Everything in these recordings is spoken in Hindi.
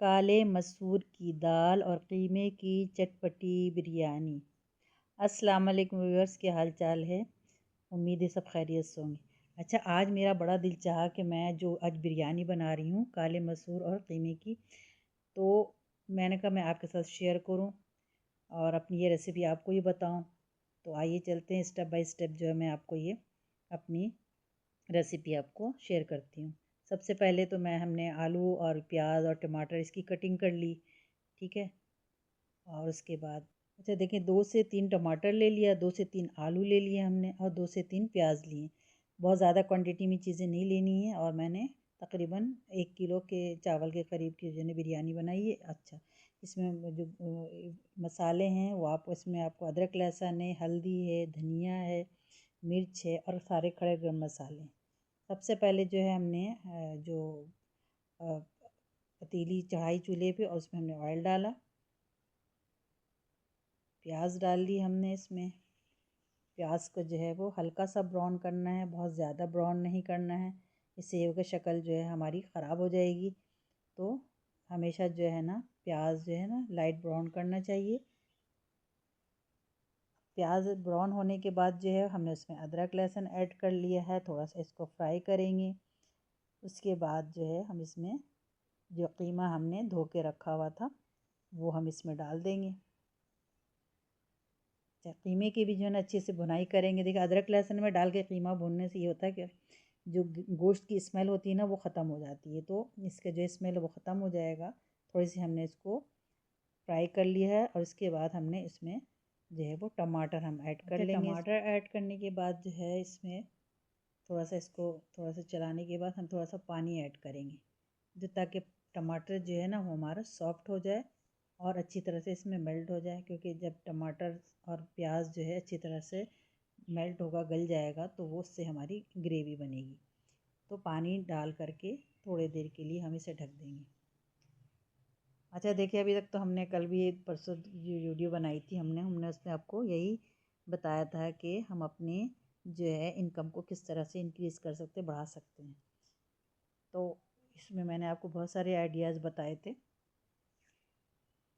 काले मसूर की दाल और कीमे की चटपटी बिरयानी। अस्सलाम वालेकुम व्यूअर्स, क्या हाल चाल है। उम्मीद है सब खैरियत से होंगे। अच्छा, आज मेरा बड़ा दिल चाहा कि मैं जो आज बिरयानी बना रही हूँ काले मसूर और कीमे की, तो मैंने कहा मैं आपके साथ शेयर करूँ और अपनी ये रेसिपी आपको ही बताऊँ। तो आइए चलते हैं स्टेप बाय स्टेप, जो है मैं आपको ये अपनी रेसिपी आपको शेयर करती हूँ। सबसे पहले तो हमने आलू और प्याज और टमाटर इसकी कटिंग कर ली, ठीक है। और उसके बाद अच्छा देखें, 2 से 3 टमाटर ले लिया, 2 से 3 आलू ले लिए हमने और 2 से 3 प्याज लिए। बहुत ज़्यादा क्वांटिटी में चीज़ें नहीं लेनी है। और मैंने तकरीबन 1 किलो के चावल के करीब की जो बिरयानी बनाई है। अच्छा, इसमें जो मसाले हैं वो आप इसमें आपको अदरक लहसुन है, हल्दी है, धनिया है, मिर्च है और सारे खड़े गरम मसाले। सबसे पहले जो है हमने जो पतीली चढ़ाई चूल्हे पे और उसमें हमने ऑयल डाला, प्याज डाल ली हमने। इसमें प्याज को जो है वो हल्का सा ब्राउन करना है, बहुत ज़्यादा ब्राउन नहीं करना है, इससे ये की शक्ल जो है हमारी ख़राब हो जाएगी। तो हमेशा जो है ना प्याज जो है ना लाइट ब्राउन करना चाहिए। प्याज ब्राउन होने के बाद जो है हमने उसमें अदरक लहसुन ऐड कर लिया है, थोड़ा सा इसको फ्राई करेंगे। उसके बाद जो है हम इसमें जो कीमा हमने धो के रखा हुआ था वो हम इसमें डाल देंगे। कीमे की भी जो है ना अच्छे से भुनाई करेंगे। देखिए, अदरक लहसुन में डाल के कीमा भूनने से ये होता है कि जो गोश्त की स्मेल होती है ना वो ख़त्म हो जाती है, तो इसका जो स्मेल है वो ख़त्म हो जाएगा। थोड़ी सी हमने इसको फ्राई कर लिया है और इसके बाद हमने इसमें जो है वो टमाटर हम ऐड कर लेंगे। टमाटर ऐड करने के बाद जो है इसमें थोड़ा सा इसको थोड़ा सा चलाने के बाद हम थोड़ा सा पानी ऐड करेंगे, जो ताकि टमाटर जो है ना वो हमारा सॉफ्ट हो जाए और अच्छी तरह से इसमें मेल्ट हो जाए। क्योंकि जब टमाटर और प्याज जो है अच्छी तरह से मेल्ट होगा, गल जाएगा, तो वो उससे हमारी ग्रेवी बनेगी। तो पानी डाल करके थोड़ी देर के लिए हम इसे ढक देंगे। अच्छा देखिए, अभी तक तो हमने कल भी परसों जो वीडियो बनाई थी हमने उसमें आपको यही बताया था कि हम अपने जो है इनकम को किस तरह से इंक्रीज़ कर सकते, बढ़ा सकते हैं। तो इसमें मैंने आपको बहुत सारे आइडियाज़ बताए थे,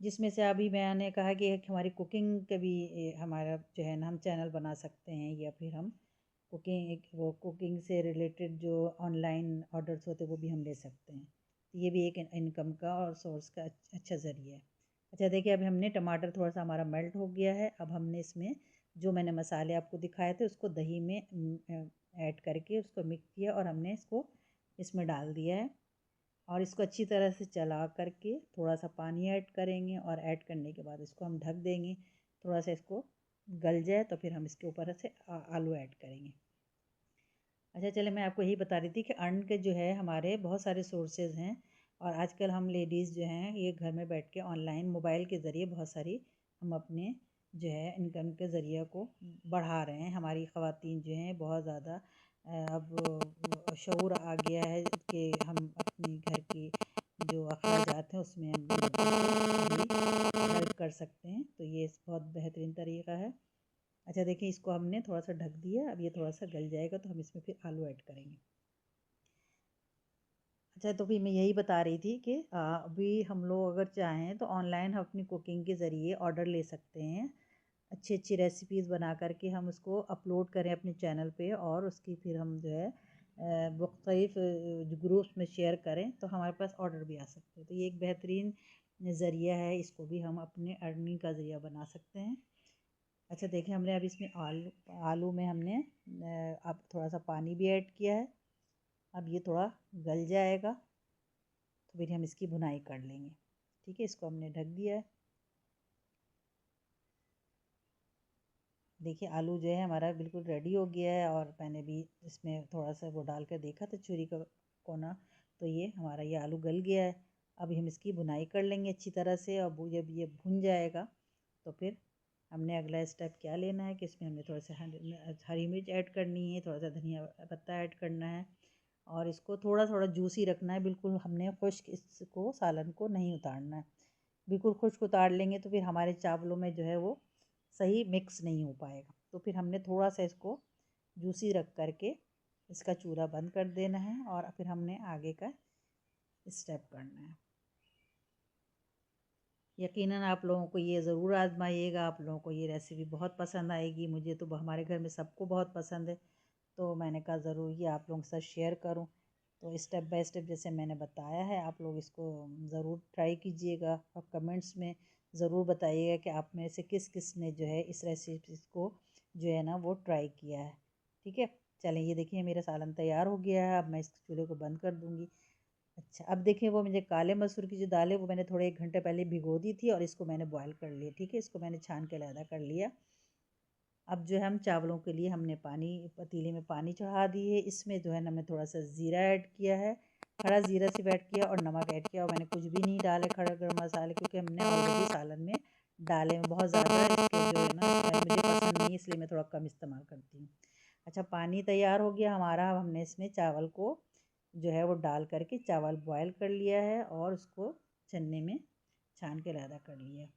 जिसमें से अभी मैंने कहा कि एक हमारी कुकिंग का भी हमारा जो है ना हम चैनल बना सकते हैं, या फिर हम कुकिंग से रिलेटेड जो ऑनलाइन ऑर्डर्स होते हैं वो भी हम ले सकते हैं। तो ये भी एक इनकम का और सोर्स का अच्छा ज़रिया है। अच्छा देखिए, अभी हमने टमाटर थोड़ा सा हमारा मेल्ट हो गया है। अब हमने इसमें जो मैंने मसाले आपको दिखाए थे उसको दही में ऐड करके उसको मिक्स किया और हमने इसको इसमें डाल दिया है। और इसको अच्छी तरह से चला करके थोड़ा सा पानी ऐड करेंगे और ऐड करने के बाद इसको हम ढक देंगे। थोड़ा सा इसको गल जाए तो फिर हम इसके ऊपर से आलू ऐड करेंगे। अच्छा चले, मैं आपको यही बता रही थी कि अर्न के जो है हमारे बहुत सारे सोर्सेज हैं। और आजकल हम लेडीज़ जो हैं ये घर में बैठ के ऑनलाइन मोबाइल के ज़रिए बहुत सारी हम अपने जो है इनकम के ज़रिए को बढ़ा रहे हैं। हमारी ख़वातीन जो हैं बहुत ज़्यादा अब शऊर आ गया है कि हम अपनी घर की जो अखराजात हैं उसमें हम हेल्प कर सकते हैं। तो ये बहुत बेहतरीन तरीका है। अच्छा देखिए, इसको हमने थोड़ा सा ढक दिया, अब ये थोड़ा सा गल जाएगा तो हम इसमें फिर आलू ऐड करेंगे। अच्छा, तो फिर मैं यही बता रही थी कि अभी हम लोग अगर चाहें तो ऑनलाइन हम अपनी कुकिंग के ज़रिए ऑर्डर ले सकते हैं। अच्छी अच्छी रेसिपीज़ बना करके हम उसको अपलोड करें अपने चैनल पे और उसकी फिर हम जो है मुख्तलिफ ग्रुप्स में शेयर करें तो हमारे पास ऑर्डर भी आ सकते हैं। तो ये एक बेहतरीन ज़रिया है, इसको भी हम अपने अर्निंग का ज़रिया बना सकते हैं। अच्छा देखिए, हमने अब इसमें आलू में हमने अब थोड़ा सा पानी भी ऐड किया है। अब ये थोड़ा गल जाएगा तो फिर हम इसकी भुनाई कर लेंगे। ठीक है, इसको हमने ढक दिया है। देखिए, आलू जो है हमारा बिल्कुल रेडी हो गया है और मैंने भी इसमें थोड़ा सा वो डाल कर देखा था छुरी का कोना, तो ये हमारा ये आलू गल गया है। अभी हम इसकी भुनाई कर लेंगे अच्छी तरह से। और जब ये भुन जाएगा तो फिर हमने अगला स्टेप क्या लेना है कि इसमें हमने थोड़ा सा हरी मिर्च ऐड करनी है, थोड़ा सा धनिया पत्ता ऐड करना है और इसको थोड़ा थोड़ा जूसी रखना है। बिल्कुल हमने खुश्क इसको सालन को नहीं उतारना है। बिल्कुल खुश्क उतार लेंगे तो फिर हमारे चावलों में जो है वो सही मिक्स नहीं हो पाएगा। तो फिर हमने थोड़ा सा इसको जूसी रख करके इसका चूरा बंद कर देना है और फिर हमने आगे का स्टेप करना है। यकीनन आप लोगों को ये ज़रूर आज़माइएगा, आप लोगों को ये रेसिपी बहुत पसंद आएगी। मुझे तो हमारे घर में सबको बहुत पसंद है, तो मैंने कहा ज़रूर ये आप लोगों के साथ शेयर करूं। तो स्टेप बाय स्टेप जैसे मैंने बताया है, आप लोग इसको ज़रूर ट्राई कीजिएगा और कमेंट्स में ज़रूर बताइएगा कि आप में से किस किस ने जो है इस रेसिपी को जो है ना वो ट्राई किया है। ठीक है, चलें, ये देखिए मेरा सालन तैयार हो गया है। अब मैं इस चूल्हे को बंद कर दूँगी। अच्छा, अब देखिए वो मुझे काले मसूर की जो दाल है वो मैंने थोड़े 1 घंटे पहले भिगो दी थी और इसको मैंने बॉयल कर लिया। ठीक है, इसको मैंने छान के अलहदा कर लिया। अब जो है हम चावलों के लिए हमने पतीले में पानी चढ़ा दी है। इसमें जो है ना हमने थोड़ा सा ज़ीरा ऐड किया है, खड़ा ज़ीरा सिर्फ ऐड किया और नमक ऐड किया, और मैंने कुछ भी नहीं डाले खड़ा गरम मसाले, क्योंकि हमने ऑलरेडी सालन में डाले हैं बहुत ज़्यादा इसके जो है ना स्मेल मुझे पसंद नहीं, इसलिए मैं थोड़ा कम इस्तेमाल करती हूँ। अच्छा, पानी तैयार हो गया हमारा। अब हमने इसमें चावल को जो है वो डाल करके चावल बॉयल कर लिया है और उसको छन्नी में छान के अलहदा कर लिया।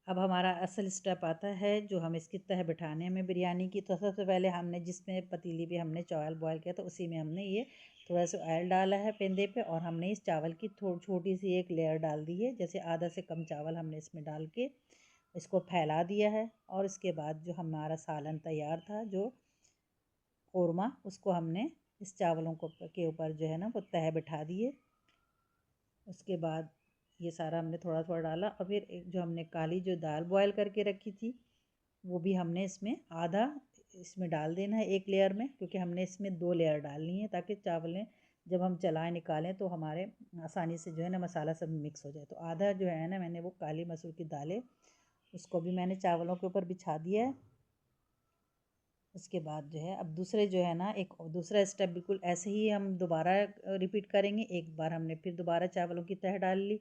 अब हमारा असल स्टेप आता है जो हम इसकी तह बिठाने में बिरयानी की। तो सबसे पहले हमने जिसमें पतीली पे हमने चावल बॉयल किया था उसी में हमने ये थोड़ा सा ऑयल डाला है पेंदे पे, और हमने इस चावल की छोटी सी एक लेयर डाल दी है। जैसे आधा से कम चावल हमने इसमें डाल के इसको फैला दिया है। और इसके बाद जो हमारा सालन तैयार था जो कौरमा, उसको हमने इस चावलों को के ऊपर जो है ना वो तह बिठा दिए। उसके बाद ये सारा हमने थोड़ा थोड़ा डाला, और फिर एक जो हमने काली जो दाल बॉयल करके रखी थी वो भी हमने इसमें आधा इसमें डाल देना है एक लेयर में, क्योंकि हमने इसमें 2 लेयर डालनी है ताकि चावलें जब हम चलाएं निकालें तो हमारे आसानी से जो है ना मसाला सब मिक्स हो जाए। तो आधा जो है ना मैंने वो काली मसूर की दालें उसको भी मैंने चावलों के ऊपर बिछा दिया है। उसके बाद जो है अब दूसरे जो है ना एक दूसरा स्टेप बिल्कुल ऐसे ही हम दोबारा रिपीट करेंगे। एक बार हमने फिर दोबारा चावलों की तह डाल ली,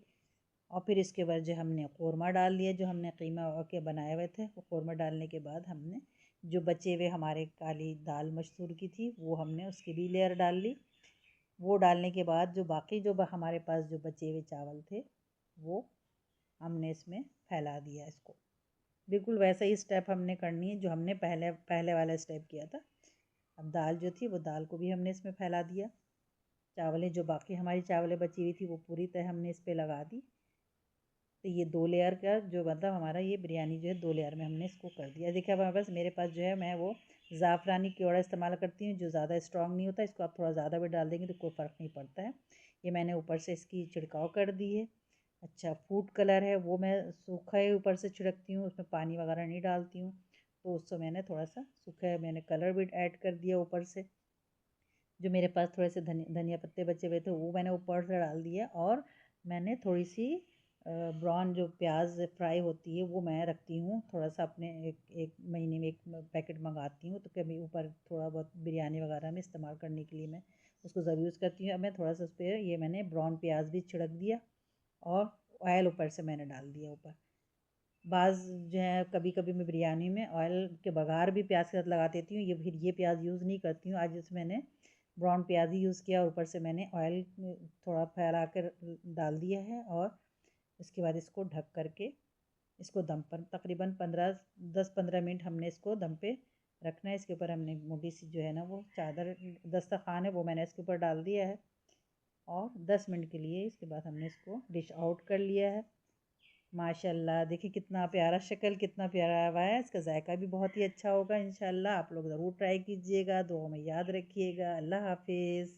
और फिर इसके बाद जो हमने कौरमा डाल दिया, जो हमने कीमा के बनाए हुए थे वो कौरमा डालने के बाद हमने जो बचे हुए हमारे काली दाल मसूर की थी वो हमने उसकी भी लेयर डाल ली। वो डालने के बाद जो बाकी जो हमारे पास जो बचे हुए चावल थे वो हमने इसमें फैला दिया इसको। बिल्कुल वैसा ही स्टेप हमने करनी है जो हमने पहले पहले वाला स्टेप किया था। अब दाल जो थी वो दाल को भी हमने इसमें फैला दिया। चावलें जो बाकी हमारी चावलें बची हुई थी वो पूरी तरह हमने इस पे लगा दी। तो ये 2 लेयर का जो मतलब हमारा ये बिरयानी जो है 2 लेयर में हमने इसको कर दिया। देखिए अब हमारे पास मेरे पास जो है मैं वो ज़ाफ़रानी केवड़ा इस्तेमाल करती हूँ जो ज़्यादा स्ट्रॉन्ग नहीं होता। इसको आप थोड़ा ज़्यादा भी डाल देंगे तो कोई फ़र्क नहीं पड़ता है। ये मैंने ऊपर से इसकी छिड़काव कर दी है। अच्छा, फूड कलर है वो मैं सूखा ही ऊपर से छिड़कती हूँ, उसमें पानी वगैरह नहीं डालती हूँ। तो उससे मैंने थोड़ा सा सूखा मैंने कलर भी ऐड कर दिया ऊपर से। जो मेरे पास थोड़े से धनिया पत्ते बचे हुए थे वो मैंने ऊपर से डाल दिया, और मैंने थोड़ी सी ब्राउन जो प्याज फ्राई होती है वो मैं रखती हूँ थोड़ा सा अपने एक एक महीने में एक पैकेट मंगाती हूँ, तो कभी ऊपर थोड़ा बहुत बिरयानी वगैरह में इस्तेमाल करने के लिए मैं उसको ज़रूर यूज़ करती हूँ। अब मैं थोड़ा सा उस पर ये मैंने ब्राउन प्याज भी छिड़क दिया और ऑयल ऊपर से मैंने डाल दिया ऊपर। बाज़ जो है कभी कभी मैं बिरयानी में ऑयल के बघार भी प्याज के साथ लगा देती हूँ, ये फिर ये प्याज यूज़ नहीं करती हूँ। आज इसमें मैंने ब्राउन प्याज ही यूज़ किया और ऊपर से मैंने ऑयल थोड़ा फैला कर डाल दिया है, और उसके बाद इसको ढक करके इसको दम पर तकरीबन 10-15 मिनट हमने इसको दम पे रखना है। इसके ऊपर हमने मोटी सी जो है ना वो चादर दस्तरखान है वो मैंने इसके ऊपर डाल दिया है, और 10 मिनट के लिए इसके बाद हमने इसको डिश आउट कर लिया है। माशाल्लाह, देखिए कितना प्यारा, शक्ल कितना प्यारा आया है। इसका जायका भी बहुत ही अच्छा होगा इंशाल्लाह। आप लोग ज़रूर ट्राई कीजिएगा, दुआ में याद रखिएगा। अल्लाह हाफिज़।